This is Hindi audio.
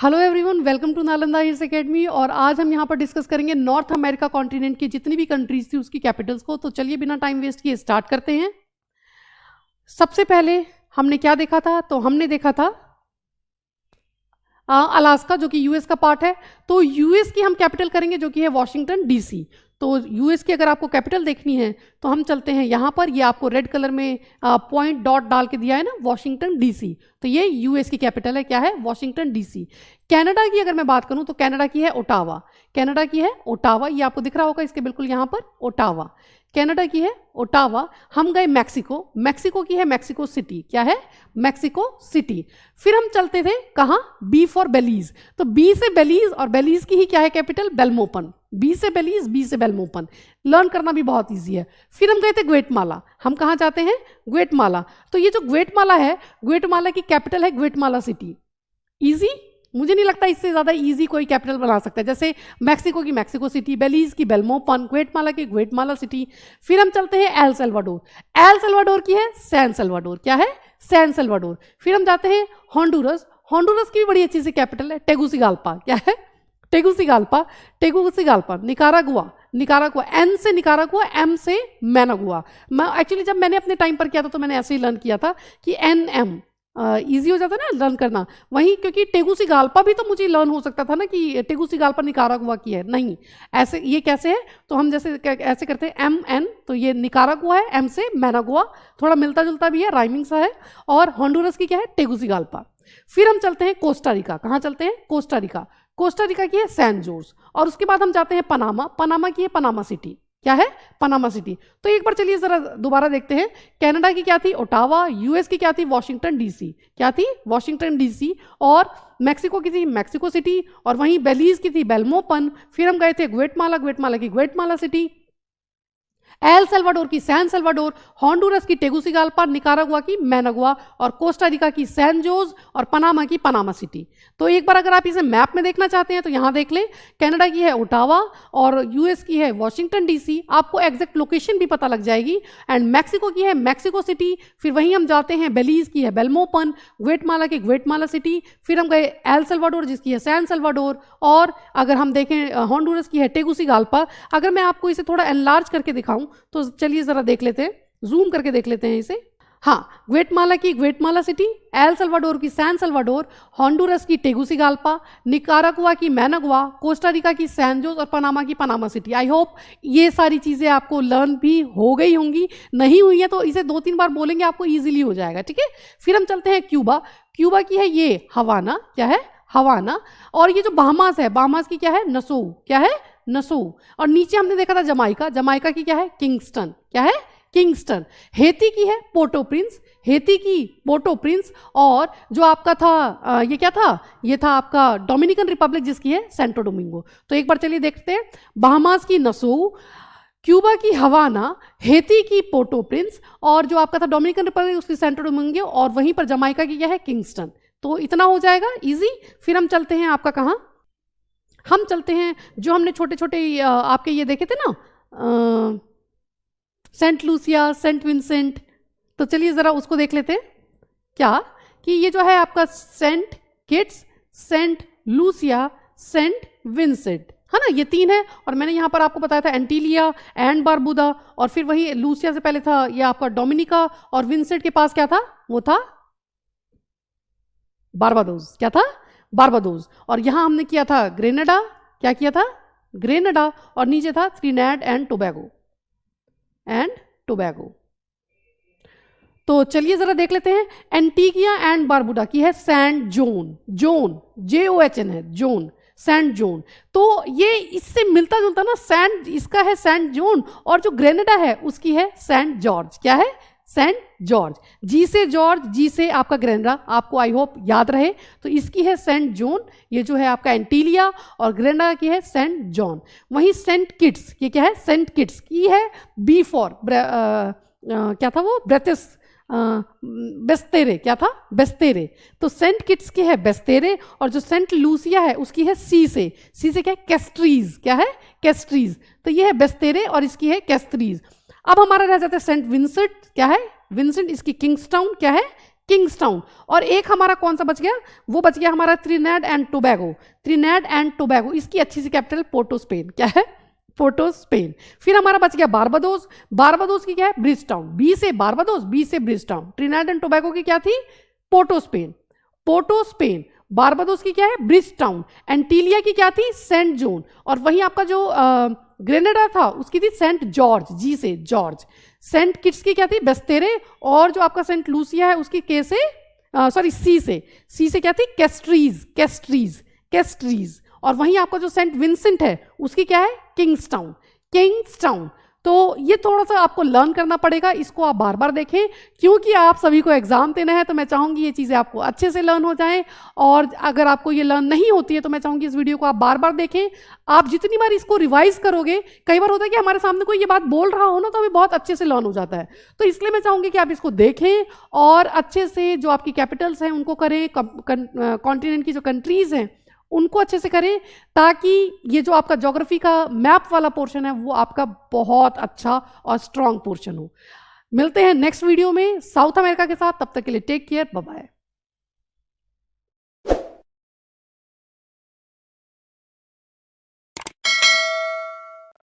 Hello everyone, welcome to Nalanda IAS academy. और आज हम यहाँ पर डिस्कस करेंगे नॉर्थ अमेरिका कॉन्टिनेंट की जितनी भी कंट्रीज थी उसकी कैपिटल्स को। तो चलिए बिना टाइम वेस्ट किए स्टार्ट करते हैं। सबसे पहले हमने क्या देखा था? तो हमने देखा था अलास्का, जो कि यूएस का पार्ट है। तो यूएस की हम कैपिटल करेंगे जो कि है वॉशिंगटन डीसी। तो यूएस की अगर आपको कैपिटल देखनी है तो हम चलते हैं यहाँ पर। ये आपको रेड कलर में पॉइंट डॉट डाल के दिया है ना, वॉशिंगटन डीसी। तो ये यूएस की कैपिटल है, क्या है? Washington DC. कनाडा की अगर मैं बात करूँ तो कनाडा की है ओटावा। कनाडा की है ओटावा, ये आपको दिख रहा होगा इसके बिल्कुल यहाँ पर, ओटावा। कनाडा की है ओटावा। हम गए मैक्सिको। मैक्सिको की है मैक्सिको सिटी, क्या है? Mexico City. फिर हम चलते थे कहाँ? B for Belize. तो बी से बेलीज, और बेलीज की ही क्या है कैपिटल? बेल्मोपन। बी से बेलीज, बी से बेल्मोपन। लर्न करना भी बहुत ईजी है। फिर हम गए थे ग्वेटमाला। हम कहाँ जाते हैं? ग्वेटमाला। तो ये जो ग्वेटमाला है, ग्वेटमाला की कैपिटल है ग्वेटमाला सिटी। ईजी? मुझे नहीं लगता इससे ज़्यादा इजी कोई कैपिटल बना सकता है। जैसे मैक्सिको की मैक्सिको सिटी, बेलीज की बेल्मोपन, ग्वेटमाला की ग्वेटमाला सिटी। फिर हम चलते हैं एल सल्वाडोर। एल सल्वाडोर की है सैन सल्वाडोर, क्या है? San Salvador. फिर हम जाते हैं होंडुरस। होंडुरस की भी बड़ी अच्छी सी कैपिटल है टेगुसिगाल्पा, क्या है? टेगुसिगाल्पा। टेगुसिगाल्पा। निकारागुआ। निकारागुआ, एन से निकारागुआ, एम से मैनागुआ। मैं एक्चुअली जब मैंने अपने टाइम पर किया था तो मैंने ऐसे ही लर्न किया था कि एन एम ईजी हो जाता है ना लर्न करना। वहीं क्योंकि टेगुसिगाल्पा भी तो मुझे लर्न हो सकता था ना कि टेगुसिगाल्पा निकारागुआ की है, नहीं। ऐसे ये कैसे है? तो हम जैसे ऐसे करते हैं एम एन, तो ये निकारागुआ है, एम से मैनागुआ, थोड़ा मिलता जुलता भी है, राइमिंग सा है। और होंडुरस की क्या है? टेगुसिगाल्पा। फिर हम चलते हैं कोस्टा रिका। कहाँ चलते हैं? Costa Rica. कोस्टा रिका की है सैन जोस। और उसके बाद हम जाते हैं पनामा। पनामा की है पनामा सिटी, क्या है? Panama city. तो एक बार चलिए जरा दोबारा देखते हैं। कनाडा की क्या थी? ओटावा। यूएस की क्या थी? वॉशिंगटन डीसी, क्या थी? Washington DC. और मैक्सिको की थी मैक्सिको सिटी। और वहीं बेलीज की थी बेल्मोपन। फिर हम गए थे ग्वेटमाला। ग्वेटमाला की ग्वेटमाला सिटी। एल सल्वाडोर की सैन सल्वाडोर। होंडुरस की टेगुसिगाल्पा। निकारागुआ की मैनागुआ। और कोस्टा रिका की सैन जोस। और पनामा की पनामा सिटी। तो एक बार अगर आप इसे मैप में देखना चाहते हैं तो यहाँ देख लें। कनाडा की है ओटावा और यूएस की है वॉशिंगटन डीसी। आपको एग्जैक्ट लोकेशन भी पता लग जाएगी। एंड मैक्सिको की है मैक्सिको सिटी। फिर वहीं हम जाते हैं बेलीज की है बेल्मोपन, ग्वेटमाला की ग्वेटमाला सिटी। फिर हम गए एल सल्वाडोर जिसकी है सैन सल्वाडोर। और अगर हम देखें होंडुरस की है टेगुसिगाल्पा। अगर मैं आपको इसे थोड़ा एनलार्ज करके दिखाऊं तो चलिए जरा देख लेते हैं, जूम करके देख लेते हैं इसे। हाँ, ग्वेटमाला की ग्वेटमाला सिटी, एल सल्वाडोर की सैन सल्वाडोर, होंडुरस की टेगुसिगाल्पा, निकारागुआ की मैनागुआ, कोस्टा रिका की सैन जोस और पनामा की पनामा सिटी। आई होप ये सारी चीज़ें आपको लर्न भी हो गई होंगी। नहीं हुई है तो इसे 2-3 बार बोलेंगे, आपको ईजिली हो जाएगा, ठीक है? फिर हम चलते हैं क्यूबा। क्यूबा की है ये हवाना, क्या है? हवाना। और ये जो बहामास है, बहामास की क्या है? नसो, क्या है? नसो। और नीचे हमने देखा था जमाइका। जमाइका की क्या है? किंगस्टन, क्या है? किंगस्टन। हेती की है पोर्टो प्रिंस। हेती की पोर्टो प्रिंस। और जो आपका था ये क्या था? ये था आपका डोमिनिकन रिपब्लिक जिसकी है सेंटो डोमिंगो। तो एक बार चलिए देखते हैं। बहामास की नसो, क्यूबा की हवाना, हेती की पोर्टो प्रिंस, और जो आपका था डोमिनिकन रिपब्लिक उसकी सेंटो डोमिंगो, और वहीं पर जमाइका की क्या है? किंगस्टन। तो इतना हो जाएगा इजी। फिर हम चलते हैं आपका कहाँ? हम चलते हैं जो हमने छोटे छोटे आपके ये देखे थे ना, सेंट लूसिया, सेंट विंसेंट। तो चलिए ज़रा उसको देख लेते हैं। क्या कि ये जो है आपका Saint Kitts, Saint Lucia, Saint Vincent, है ना? ये 3 है। और मैंने यहाँ पर आपको बताया था एंटीलिया एंड बारबुदा। और फिर वही लूसिया से पहले था ये आपका डोमिनिका। और विंसेंट के पास क्या था? वो था बारबाडोस, क्या था? बारबाडोस। और यहाँ हमने किया था ग्रेनेडा, क्या किया था? ग्रेनेडा। और नीचे था त्रिनिदाद एंड टोबैगो। तो चलिए जरा देख लेते हैं। एंटीगिया एंड बारबुडा की है सैंट जोन। जोन JOHN है, जोन, सैंट जोन। तो ये इससे मिलता जुलता ना, सैंट इसका है सैंट जोन, और जो ग्रेनेडा है उसकी है सैंट जॉर्ज, क्या है? Saint George. जी से जॉर्ज, जी से आपका ग्रेनेडा, आपको आई होप याद रहे। तो इसकी है सेंट जोन, ये जो है आपका एंटीलिया, और ग्रेनेडा की है सेंट जॉन। वहीं सेंट किट्स, ये क्या है? सेंट किट्स की है बी फॉर क्या था वो? ब्रेथिस बेस्तेरे, क्या था? बेस्तेरे। तो सेंट किट्स की है बेस्तेरे। और जो सेंट लूसिया है उसकी है सी से क्या है? कैस्ट्रीज, क्या है? कैस्ट्रीज। तो ये है बेस्तेरे और इसकी है कैस्ट्रीज। अब हमारा रह जाता है सेंट विंसेंट, क्या है? विंसेंट, इसकी किंग्सटाउन, क्या है? किंग्सटाउन। और एक हमारा कौन सा बच गया, वो बच गया हमारा Trinidad and Tobago. Trinidad and Tobago, इसकी अच्छी सी कैपिटल पोर्टो स्पेन। क्या है, पोर्टो स्पेन। फिर हमारा बच गया बारबाडोस। बारबाडोस की क्या है, ब्रिजटाउन। बी से बारबाडोस, बी से ब्रिजटाउन। त्रिनिदाद एंड टोबैगो की क्या थी, Port of Spain. Port of Spain. Barbados की क्या है, ब्रिजटाउन। एंटीलिया की क्या थी, सेंट जोन। और वहीं आपका जो ग्रेनेडा था उसकी थी सेंट जॉर्ज, जी से जॉर्ज। सेंट किट्स की क्या थी, बेस्तेरे। और जो आपका सेंट लूसिया है उसकी के से सॉरी सी से क्या थी, कैस्ट्रीज, कैस्ट्रीज, कैस्ट्रीज। और वहीं आपका जो सेंट विंसेंट है उसकी क्या है, किंग्सटाउन, किंग्सटाउन। तो ये थोड़ा सा आपको लर्न करना पड़ेगा, इसको आप बार बार देखें क्योंकि आप सभी को एग्जाम देना है। तो मैं चाहूंगी ये चीज़ें आपको अच्छे से लर्न हो जाएं। और अगर आपको ये लर्न नहीं होती है तो मैं चाहूंगी इस वीडियो को आप बार बार देखें। आप जितनी बार इसको रिवाइज करोगे, कई बार होता है कि हमारे सामने कोई ये बात बोल रहा हो ना, तो हमें बहुत अच्छे से लर्न हो जाता है। तो इसलिए मैं चाहूंगी कि आप इसको देखें और अच्छे से जो आपकी कैपिटल्स हैं उनको करें, कॉन्टिनेंट की जो कंट्रीज हैं उनको अच्छे से करें, ताकि ये जो आपका ज्योग्राफी का मैप वाला पोर्शन है वो आपका बहुत अच्छा और स्ट्रॉन्ग पोर्शन हो। मिलते हैं नेक्स्ट वीडियो में साउथ अमेरिका के साथ, तब तक के लिए टेक केयर, बाय बाय।